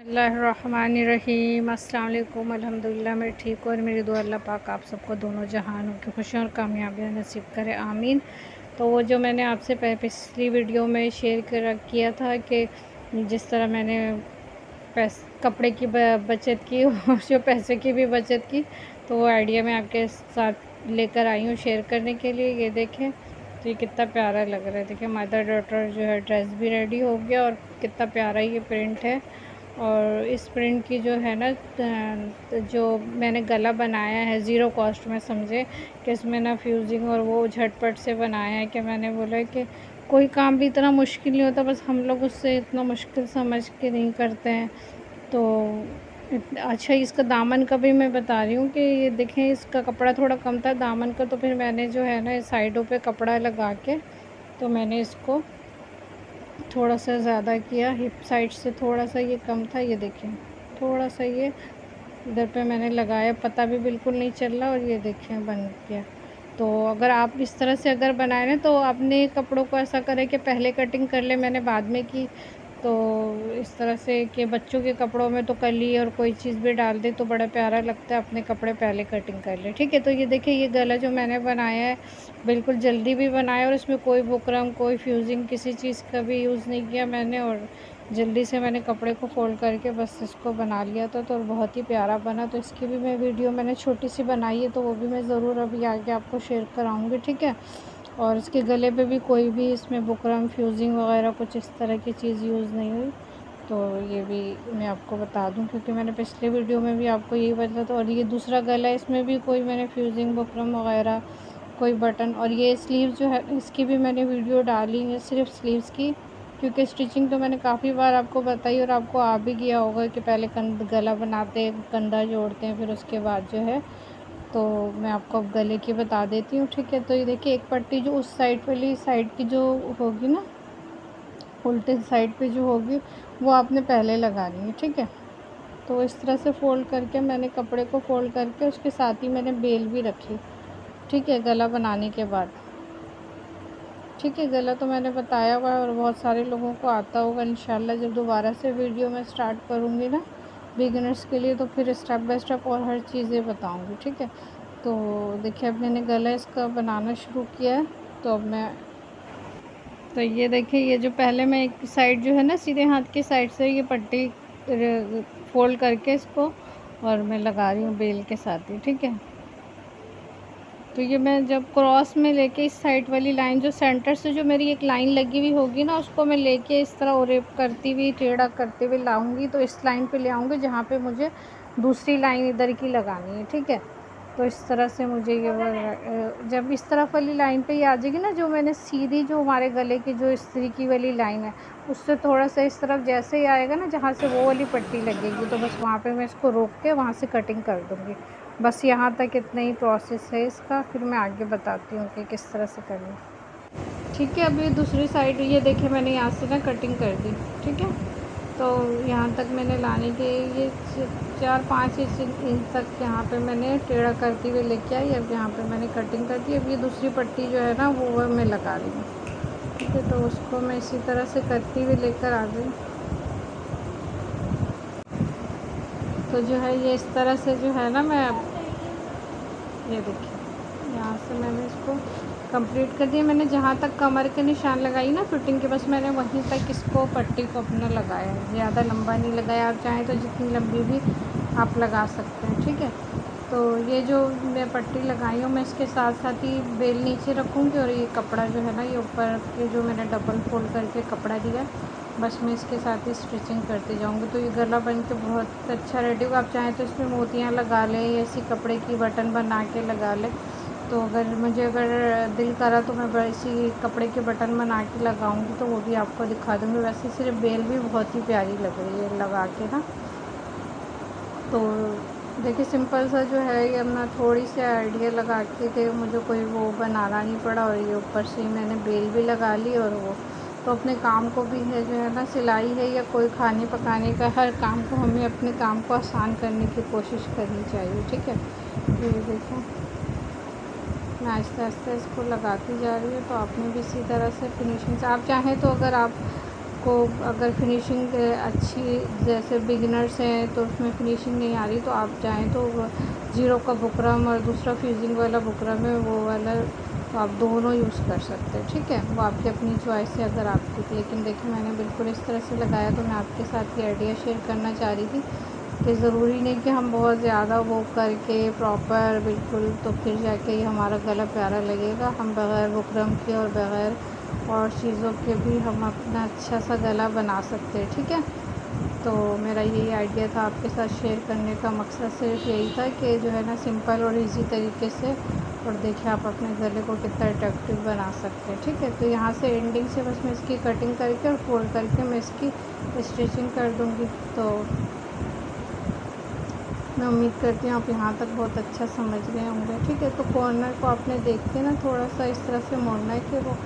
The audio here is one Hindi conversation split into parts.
बिस्मिल्लाहिर्रहमानिर्रहीम। अस्सलाम वालेकुम। अल्हम्दुलिल्लाह मैं ठीक हूँ और मेरी दुआ अल्लाह पाक आप सबको दोनों जहानों की खुशियाँ और कामयाबियाँ नसीब करे, आमीन। तो वो जो मैंने आपसे पिछली वीडियो में शेयर किया था कि जिस तरह मैंने कपड़े की बचत की और जो पैसे की भी बचत की, तो वो आइडिया मैं आपके साथ लेकर आई हूँ शेयर करने के लिए। ये देखें, तो ये कितना प्यारा लग रहा है। देखिए मदर डॉटर जो है ड्रेस भी रेडी हो गया और कितना प्यारा ये प्रिंट है। और इस प्रिंट की जो है ना जो मैंने गला बनाया है ज़ीरो कॉस्ट में, समझे कि इसमें ना फ्यूजिंग और वो झटपट से बनाया है कि मैंने बोला कि कोई काम भी इतना मुश्किल नहीं होता, बस हम लोग उससे इतना मुश्किल समझ के नहीं करते हैं। तो अच्छा, इसका दामन का भी मैं बता रही हूँ कि ये देखें, इसका कपड़ा थोड़ा कम था दामन का, तो फिर मैंने जो है ना साइडों पे कपड़ा लगा के तो मैंने इसको थोड़ा सा ज़्यादा किया, हिप साइड से थोड़ा सा ये कम था। ये देखें, थोड़ा सा ये इधर पे मैंने लगाया, पता भी बिल्कुल नहीं चल रहा। और ये देखें बन गया। तो अगर आप इस तरह से अगर बनाए ना, तो अपने कपड़ों को ऐसा करें कि पहले कटिंग कर ले, मैंने बाद में की। तो इस तरह से कि बच्चों के कपड़ों में तो कली और कोई चीज़ भी डाल दे तो बड़ा प्यारा लगता है, अपने कपड़े पहले कटिंग कर ले, ठीक है। तो ये देखिए, ये गला जो मैंने बनाया है बिल्कुल जल्दी भी बनाया और इसमें कोई बुकरम कोई फ्यूजिंग किसी चीज़ का भी यूज़ नहीं किया मैंने, और जल्दी से मैंने कपड़े को फ़ोल्ड करके बस इसको बना लिया था, तो बहुत ही प्यारा बना। तो इसकी भी मैं वीडियो मैंने छोटी सी बनाई है, तो वो भी मैं ज़रूर अभी आगे आपको शेयर कराऊँगी, ठीक है। और इसके गले पे भी कोई भी इसमें बुकरम फ्यूजिंग वगैरह कुछ इस तरह की चीज़ यूज़ नहीं हुई। तो ये भी मैं आपको बता दूं, क्योंकि मैंने पिछले वीडियो में भी आपको यही बताया था। और ये दूसरा गला है, इसमें भी कोई मैंने फ्यूजिंग बुकरम वगैरह कोई बटन। और ये स्लीव जो है इसकी भी मैंने वीडियो डाली है, सिर्फ स्लीव्स की, क्योंकि स्टिचिंग तो मैंने काफ़ी बार आपको बताई और आपको आ भी गया होगा कि पहले गला बनाते हैं, कंधा जोड़ते हैं, फिर उसके बाद जो है तो मैं आपको अब गले की बता देती हूँ, ठीक है। तो ये देखिए, एक पट्टी जो उस साइड वाली साइड की जो होगी ना, उल्टे साइड पे जो होगी, वो आपने पहले लगानी है, ठीक है। तो इस तरह से फ़ोल्ड करके मैंने कपड़े को फ़ोल्ड करके उसके साथ ही मैंने बेल भी रखी, ठीक है, गला बनाने के बाद, ठीक है। गला तो मैंने बताया हुआ है और बहुत सारे लोगों को आता होगा इंशाल्लाह। जब दोबारा से वीडियो मैं स्टार्ट करूँगी ना बिगिनर्स के लिए, तो फिर स्टेप बाय स्टेप और हर चीज़ें बताऊँगी, ठीक है। तो देखिए, अब मैंने गला इसका बनाना शुरू किया है। तो अब मैं, तो ये देखिए, ये जो पहले मैं एक साइड जो है ना सीधे हाथ की साइड से ये पट्टी फ़ोल्ड करके इसको और मैं लगा रही हूँ बेल के साथ ही, ठीक है। तो ये मैं जब क्रॉस में लेके इस साइड वाली लाइन जो सेंटर से जो मेरी एक लाइन लगी हुई होगी ना, उसको मैं लेके इस तरह ओरेप करती हुई टेढ़ा करते हुए लाऊंगी, तो इस लाइन पे ले आऊँगी जहाँ पे मुझे दूसरी लाइन इधर की लगानी है, ठीक है। तो इस तरह से मुझे ये जब इस तरफ वाली लाइन पे ये आ जाएगी ना, जो मैंने सीधी जो हमारे गले की जो इस्त्री की वाली लाइन है, उससे थोड़ा सा इस तरफ जैसे ही आएगा ना जहाँ से वो वाली पट्टी लगेगी, तो बस वहाँ पे मैं इसको रोक के वहाँ से कटिंग कर दूँगी। बस यहाँ तक इतना ही प्रोसेस है इसका, फिर मैं आगे बताती हूँ कि किस तरह से करना है, ठीक है। अभी दूसरी साइड ये देखिए, मैंने यहाँ से ना कटिंग कर दी, ठीक है। तो यहाँ तक मैंने लाने के ये 4-5 इंच तक यहाँ पे मैंने टेढ़ा करती हुए लेके आई। अब यहाँ पे मैंने कटिंग कर दी। अब ये दूसरी पट्टी जो है ना वो मैं लगा रही हूँ, ठीक है। तो उसको मैं इसी तरह से करती हुई लेकर आ गई। तो जो है ये इस तरह से जो है ना, मैं ये देखिए यहाँ से मैंने इसको कंप्लीट कर दिया। मैंने जहाँ तक कमर के निशान लगाई ना फिटिंग के, बस मैंने वहीं तक इसको पट्टी को अपना लगाया है, ज़्यादा लंबा नहीं लगाया। आप चाहें तो जितनी लंबी भी आप लगा सकते हैं, ठीक है। तो ये जो मैं पट्टी लगाई हूँ, मैं इसके साथ साथ ही बेल नीचे रखूँगी और ये कपड़ा जो है ना, ये ऊपर के जो मैंने डबल फोल्ड करके कपड़ा दिया, बस मैं इसके साथ ही स्टिचिंग करते जाऊँगी। तो ये गला बन के बहुत अच्छा रेडी होगा। आप चाहें तो इसमें मोतियाँ लगा लें या इसी कपड़े की बटन बना के लगा लें। तो अगर दिल करा तो मैं इसी कपड़े के बटन बना के लगाऊंगी, तो वो भी आपको दिखा दूँगी। वैसे सिर्फ बेल भी बहुत ही प्यारी लग रही है लगा के ना। तो देखिए, सिंपल सा जो है ये अपना थोड़ी सी आइडिया लगा के मुझे कोई वो बनाना नहीं पड़ा, और ये ऊपर से ही मैंने बेल भी लगा ली। और वो तो अपने काम को भी है जो है ना, सिलाई है या कोई खाने पकाने का, हर काम को हमें अपने काम को आसान करने की कोशिश करनी चाहिए, ठीक है। तो ये देखो, मैं आहिस्ता आहिस्ता इसको लगाती जा रही हूँ। तो आपने भी इसी तरह से फिनिशिंग से, आप चाहें तो अगर आप आपको अगर फिनिशिंग अच्छी, जैसे बिगिनर्स हैं तो उसमें फिनिशिंग नहीं आ रही, तो आप चाहें तो ज़ीरो का बुकरम और दूसरा फ्यूजिंग वाला बुकरम है वो वाला, तो आप दोनों यूज़ कर सकते हैं, ठीक है। वो आपकी अपनी चॉइस है अगर आपकी। लेकिन देखिए मैंने बिल्कुल इस तरह से लगाया, तो मैं आपके साथ ये आइडिया शेयर करना चाह रही थी कि ज़रूरी नहीं कि हम बहुत ज़्यादा वो करके प्रॉपर बिल्कुल, तो फिर जाके ही हमारा गला प्यारा लगेगा। हम बग़ैर बुकरम के और बग़ैर और चीज़ों के भी हम अपना अच्छा सा गला बना सकते हैं, ठीक है। तो मेरा यही आइडिया था आपके साथ शेयर करने का, मकसद सिर्फ यही था कि जो है ना सिंपल और इजी तरीके से, और देखिए आप अपने गले को कितना अट्रैक्टिव बना सकते हैं, ठीक है। तो यहाँ से एंडिंग से बस मैं इसकी कटिंग करके और फोल्ड करके मैं इसकी स्टिचिंग कर दूँगी। तो मैं उम्मीद करती हूँ आप यहाँ तक बहुत अच्छा समझ गए होंगे, ठीक है। तो कॉर्नर को आपने देख के ना थोड़ा सा इस तरह से मोड़ना है कि वो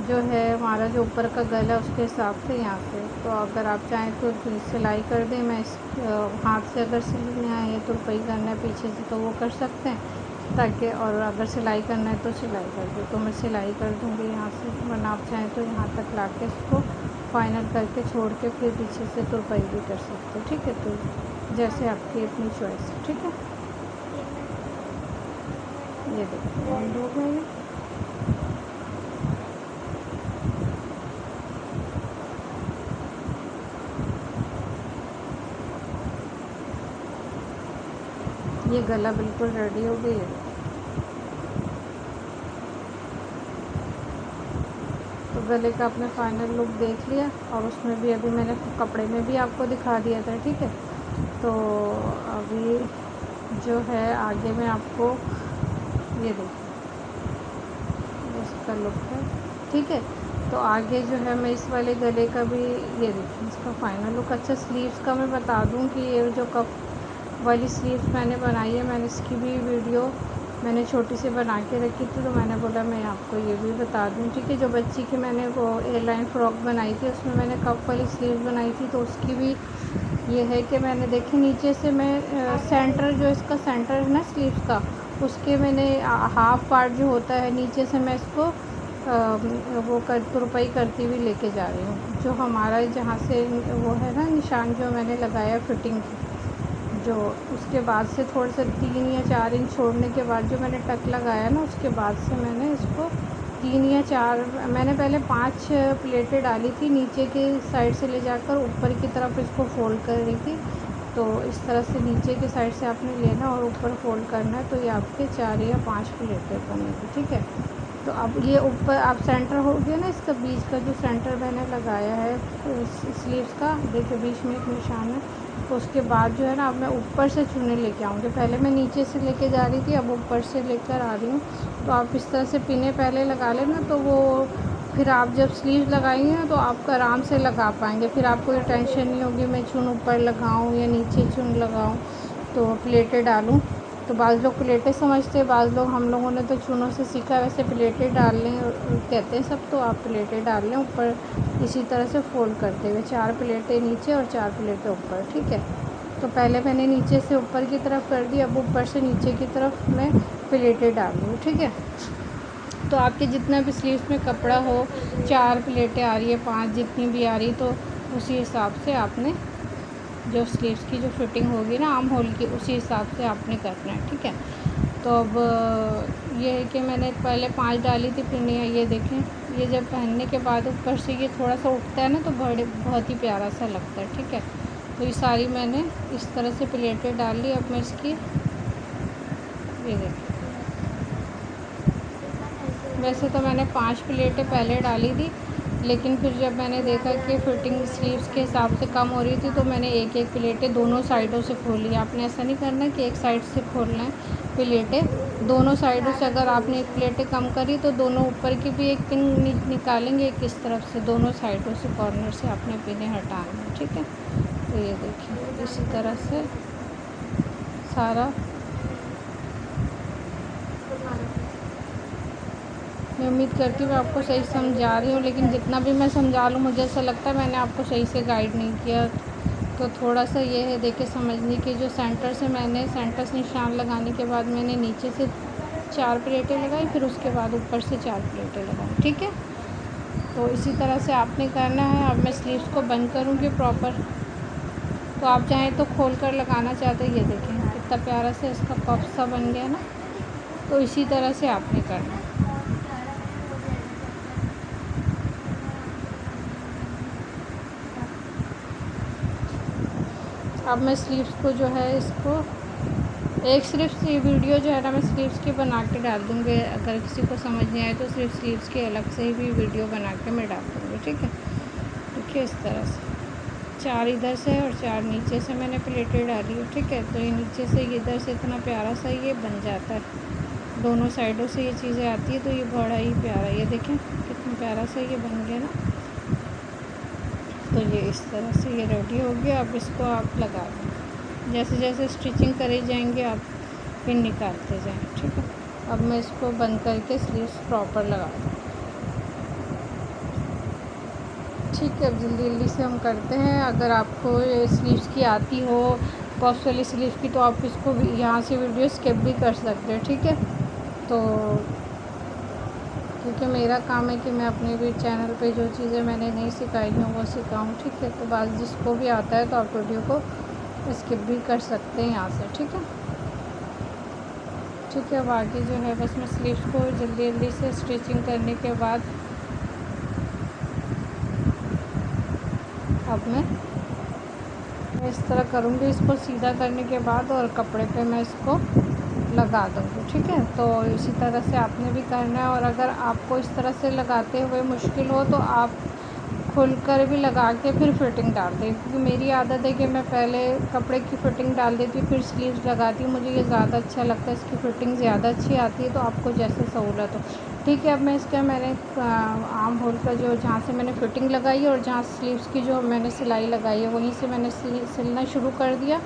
जो है हमारा जो ऊपर का गला है उसके हिसाब से यहाँ से। तो अगर आप चाहें तो सिलाई कर दें। मैं इस हाथ से अगर सिलना है तो रुपई करना है पीछे से तो वो कर सकते हैं, ताकि, और अगर सिलाई करना है तो सिलाई कर दो, तो मैं सिलाई कर दूँगी यहाँ से। वरना आप चाहें तो यहाँ तक ला के इसको फाइनल करके छोड़ के फिर पीछे से तुरपाई भी कर सकते हो, ठीक है। तो जैसे आपकी अपनी चॉइस है, ठीक है। ये देखिए एंड हो गया। ये गला बिल्कुल रेडी हो गई है। तो गले का आपने फाइनल लुक देख लिया, और उसमें भी अभी मैंने कपड़े में भी आपको दिखा दिया था, ठीक है। तो अभी जो है आगे में आपको ये देखिए इसका लुक है, ठीक है। तो आगे जो है मैं इस वाले गले का भी ये देखिए इसका फाइनल लुक। अच्छा, स्लीव्स का मैं बता दूं कि ये जो कप वाली स्लीव्स मैंने बनाई है, मैंने इसकी भी वीडियो मैंने छोटी सी बना के रखी थी, तो मैंने बोला मैं आपको ये भी बता दूं, ठीक है। जो बच्ची की मैंने वो एयरलाइन फ्रॉक बनाई थी उसमें मैंने कप वाली स्लीव्स बनाई थी, तो उसकी भी ये है कि मैंने देखी नीचे से मैं सेंटर, जो इसका सेंटर है ना स्लीव्स का, उसके मैंने हाफ़ पार्ट जो होता है नीचे से मैं इसको वो तुरपाई करती हुई लेके जा रही हूँ। जो हमारा जहाँ से वो है ना निशान जो मैंने लगाया फिटिंग की, जो उसके बाद से थोड़े से 3 या 4 इंच छोड़ने के बाद जो मैंने टक लगाया ना, उसके बाद से मैंने इसको 3 या 4, मैंने पहले 5 प्लेटें डाली थी नीचे के साइड से ले जाकर ऊपर की तरफ इसको फोल्ड कर रही थी। तो इस तरह से नीचे के साइड से आपने लेना और ऊपर फोल्ड करना है, तो ये आपके 4 या 5 प्लेटें बनेगी, ठीक है। तो अब ये ऊपर आप सेंटर हो गया ना, इसका बीच का जो सेंटर मैंने लगाया है स्लीव्स का, देखिए बीच में एक निशान है। तो उसके बाद जो है ना अब मैं ऊपर से चुने लेके आऊँगी। पहले मैं नीचे से लेके जा रही थी, अब ऊपर से लेकर आ रही हूँ। तो आप इस तरह से पिने पहले लगा लेना, तो वो फिर आप जब स्लीव लगाएंगे तो आप आराम से लगा पाएंगे। फिर आपको ये टेंशन नहीं होगी मैं चुन ऊपर लगाऊँ या नीचे चुन लगाऊँ, तो प्लेटें डालूँ। तो बाज़ लोग प्लेटें समझते हैं, बाज़ लोग, हम लोगों ने तो चूनों से सीखा, वैसे प्लेटें डाल लें कहते हैं सब, तो आप प्लेटें डाल लें ऊपर इसी तरह से फोल्ड करते हुए, 4 प्लेटें नीचे और 4 प्लेटें ऊपर, ठीक है। तो पहले मैंने नीचे से ऊपर की तरफ कर दी, अब ऊपर से नीचे की तरफ मैं प्लेटें डाल रही हूँ, ठीक है। तो आपके जितना भी स्लीव्स में कपड़ा हो, 4 प्लेटें आ रही है, 5 जितनी भी आ रही, तो उसी हिसाब से आपने जो स्लीव्स की जो फिटिंग होगी ना आर्म होल की, उसी हिसाब से आपने करना है, ठीक है। तो अब ये है कि मैंने पहले 5 डाली थी पिन्नियाँ, ये देखें, ये जब पहनने के बाद ऊपर से ये थोड़ा सा उठता है ना, तो बहुत ही प्यारा सा लगता है, ठीक है। तो ये सारी मैंने इस तरह से प्लेटें डाल ली। अब मैं इसकी ये देखें, वैसे तो मैंने 5 प्लेटें पहले डाली थी, लेकिन फिर जब मैंने देखा कि फ़िटिंग स्लीव्स के हिसाब से कम हो रही थी, तो मैंने एक एक प्लेटें दोनों साइडों से खोली। आपने ऐसा नहीं करना कि एक साइड से खोलना है, प्लेटें दोनों साइडों से। अगर आपने एक प्लेटें कम करी तो दोनों ऊपर की भी एक पिन निकालेंगे, एक इस तरफ से, दोनों साइडों से कॉर्नर से आपने पिनें हटाना है, ठीक है। तो ये देखिए इसी तरह से सारा मैं उम्मीद करती हूँ मैं आपको सही समझा रही हूँ, लेकिन जितना भी मैं समझा लूँ मुझे ऐसा लगता है मैंने आपको सही से गाइड नहीं किया। तो थोड़ा सा ये है देखिए समझने की, जो सेंटर से मैंने सेंटर से निशान लगाने के बाद मैंने नीचे से 4 प्लेटें लगाई, फिर उसके बाद ऊपर से 4 प्लेटें लगाई, ठीक है। तो इसी तरह से आपने करना है। अब मैं स्लीव्स को बंद करूँगी प्रॉपर। तो आप चाहें तो खोल कर लगाना चाहते हैं, ये देखें कितना प्यारा से इसका पफ सा बन गया ना। तो इसी तरह से आपने करना है। अब मैं स्लीव्स को जो है इसको एक सिर्फ ये वीडियो जो है ना मैं स्लीव्स की बना के डाल दूँगी। अगर किसी को समझ नहीं आए तो सिर्फ स्लीव्स की अलग से ही भी वीडियो बना के मैं डाल दूँगी, ठीक है। देखिए इस तरह से 4 इधर से और 4 नीचे से मैंने प्लेटें डाली है, ठीक है। तो ये नीचे से इधर से इतना प्यारा सा ये बन जाता है। दोनों साइडों से ये चीज़ें आती है तो ये बड़ा ही प्यारा, ये देखें कितना प्यारा सा ये बन गया ना। तो ये इस तरह से ये रेडी हो गया। अब इसको आप लगा दें, जैसे जैसे स्टिचिंग करे जाएंगे आप फिर निकालते जाएं, ठीक है। अब मैं इसको बंद करके स्लीव्स प्रॉपर लगा दूँ, ठीक है। अब जल्दी जल्दी से हम करते हैं। अगर आपको स्लीव्स की आती हो पफ वाली स्लीव की तो आप इसको यहाँ से वीडियो स्किप भी कर सकते हैं, ठीक है। तो क्योंकि मेरा काम है कि मैं अपने भी चैनल पे जो चीज़ें मैंने नहीं सिखाई हैं वो सिखाऊं, ठीक है। तो बस जिसको भी आता है तो आप वीडियो को स्किप भी कर सकते हैं यहाँ से, ठीक है। ठीक है, अब आगे जो है बस मैं स्लीव्स को जल्दी जल्दी से स्टिचिंग करने के बाद अब मैं इस तरह करूँगी, इसको सीधा करने के बाद और कपड़े पे मैं इसको लगा दूँगी, ठीक है। तो इसी तरह से आपने भी करना है। और अगर आपको इस तरह से लगाते हुए मुश्किल हो तो आप खुल कर भी लगा के फिर फिटिंग डाल दें, क्योंकि मेरी आदत है कि मैं पहले कपड़े की फ़िटिंग डाल देती हूँ फिर स्लीव्स लगाती हूँ। मुझे ये ज़्यादा अच्छा लगता है, इसकी फ़िटिंग ज़्यादा अच्छी आती है। तो आपको जैसे सहूलत हो, ठीक है। अब मैं इसका मैंने आर्म होल का जो जहाँ से मैंने फ़िटिंग लगाई है और जहाँ स्लीव्स की जो मैंने सिलाई लगाई है वहीं से मैंने सिलना शुरू कर दिया।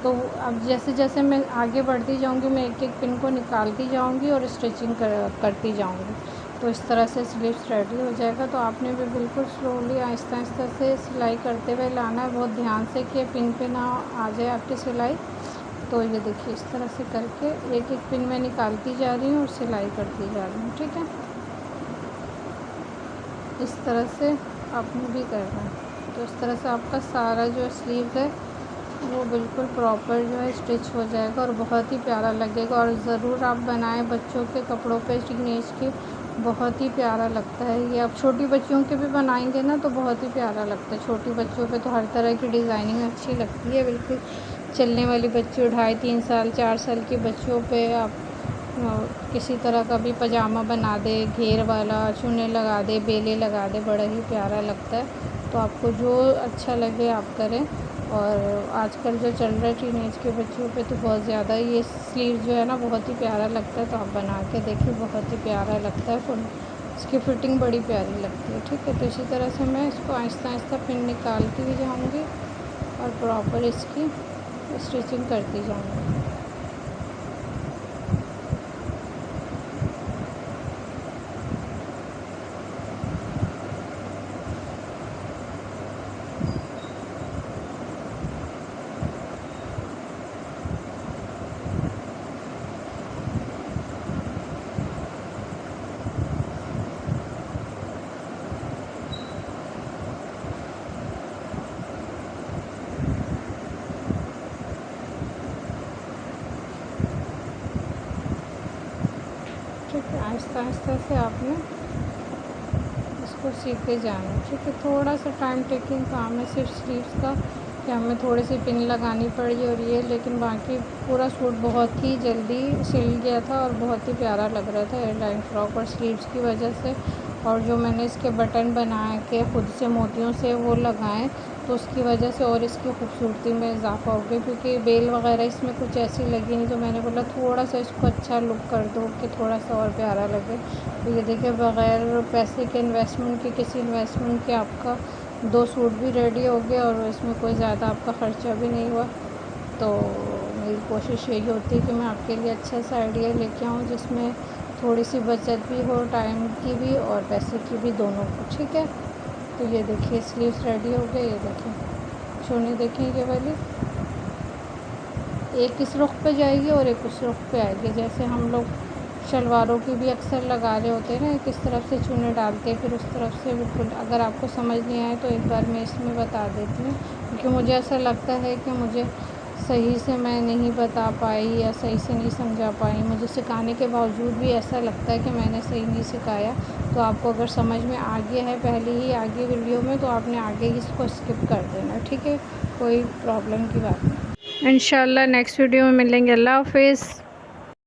तो अब जैसे जैसे मैं आगे बढ़ती जाऊँगी मैं एक एक पिन को निकालती जाऊँगी और स्टिचिंग करती जाऊँगी। तो इस तरह से स्लीव्स रेडी हो जाएगा। तो आपने भी बिल्कुल स्लोली आहिस्ता आहिस्ता से सिलाई करते हुए लाना है, बहुत ध्यान से कि पिन पे ना आ जाए आपकी सिलाई। तो ये देखिए इस तरह से करके एक एक पिन में निकालती जा रही हूँ और सिलाई करती जा रही हूँ, ठीक है। इस तरह से आपने भी करना है। तो इस तरह से आपका सारा जो स्लीव है वो बिल्कुल प्रॉपर जो है स्टिच हो जाएगा और बहुत ही प्यारा लगेगा। और ज़रूर आप बनाएं, बच्चों के कपड़ों पे टीनेज के बहुत ही प्यारा लगता है ये। आप छोटी बच्चियों के भी बनाएंगे ना तो बहुत ही प्यारा लगता है। छोटी बच्चों पे तो हर तरह की डिज़ाइनिंग अच्छी लगती है। बिल्कुल चलने वाली बच्चियों 2.5-3 साल 4 साल की बच्चियों पे आप किसी तरह का भी पजामा बना दे, घेर वाला चुन्नी लगा दे, बेले लगा दे, बड़ा ही प्यारा लगता है। तो आपको जो अच्छा लगे आप करें। और आजकल जो चल रहा है टीनेज के बच्चों पे तो बहुत ज़्यादा ये स्लीव जो है ना बहुत ही प्यारा लगता है। तो आप बना के देखिए, बहुत ही प्यारा लगता है। फुल इसकी फ़िटिंग बड़ी प्यारी लगती है, ठीक है। तो इसी तरह से मैं इसको आहिस्ता आहिस्ता पिन निकालती भी जाऊँगी और प्रॉपर इसकी स्टिचिंग करती जाऊँगी। ठीक है, आहिस्ता आहिस्ता से आपने इसको सीखते जाना है, ठीक है। थोड़ा सा टाइम टेकिंग काम है सिर्फ स्लीव्स का, कि हमें थोड़ी सी पिन लगानी पड़ी और ये, लेकिन बाकी पूरा सूट बहुत ही जल्दी सिल गया था और बहुत ही प्यारा लग रहा था एयरलाइन फ्रॉक। और स्लीव्स की वजह से और जो मैंने इसके बटन बनाए के खुद से मोतियों से वो लगाएं तो उसकी वजह से और इसकी खूबसूरती में इजाफा हो गया, क्योंकि बेल वगैरह इसमें कुछ ऐसी लगी नहीं। तो मैंने बोला थोड़ा सा इसको अच्छा लुक कर दो कि थोड़ा सा और प्यारा लगे। तो ये देखिए बग़ैर पैसे के इन्वेस्टमेंट के, किसी इन्वेस्टमेंट के आपका 2 सूट भी रेडी हो गए और इसमें कोई ज़्यादा आपका ख़र्चा भी नहीं हुआ। तो मेरी कोशिश यही होती है कि मैं आपके लिए अच्छा सा आइडिया लेके आऊँ जिसमें थोड़ी सी बचत भी हो, टाइम की भी और पैसे की भी, दोनों को, ठीक है। तो ये देखिए स्लीव्स रेडी हो गए। ये देखिए चुन्नी देखिए ये वाली एक इस रुख पे जाएगी और एक उस रुख पे आएगी। जैसे हम लोग शलवारों की भी अक्सर लगा रहे होते हैं ना, किस तरफ से चूने डालते हैं, फिर उस तरफ से बिल्कुल। अगर आपको समझ नहीं आए तो एक बार मैं इसमें बता देती हूँ, क्योंकि मुझे ऐसा लगता है कि मुझे सही से मैं नहीं बता पाई या सही से नहीं समझा पाई। मुझे सिखाने के बावजूद भी ऐसा लगता है कि मैंने सही नहीं सिखाया। तो आपको अगर समझ में आ गया है पहले ही आगे वीडियो में, तो आपने आगे इसको स्किप कर देना, ठीक है, कोई प्रॉब्लम की बात नहीं। इंशाल्लाह नेक्स्ट वीडियो में मिलेंगे। अल्लाह हाफ़िज़।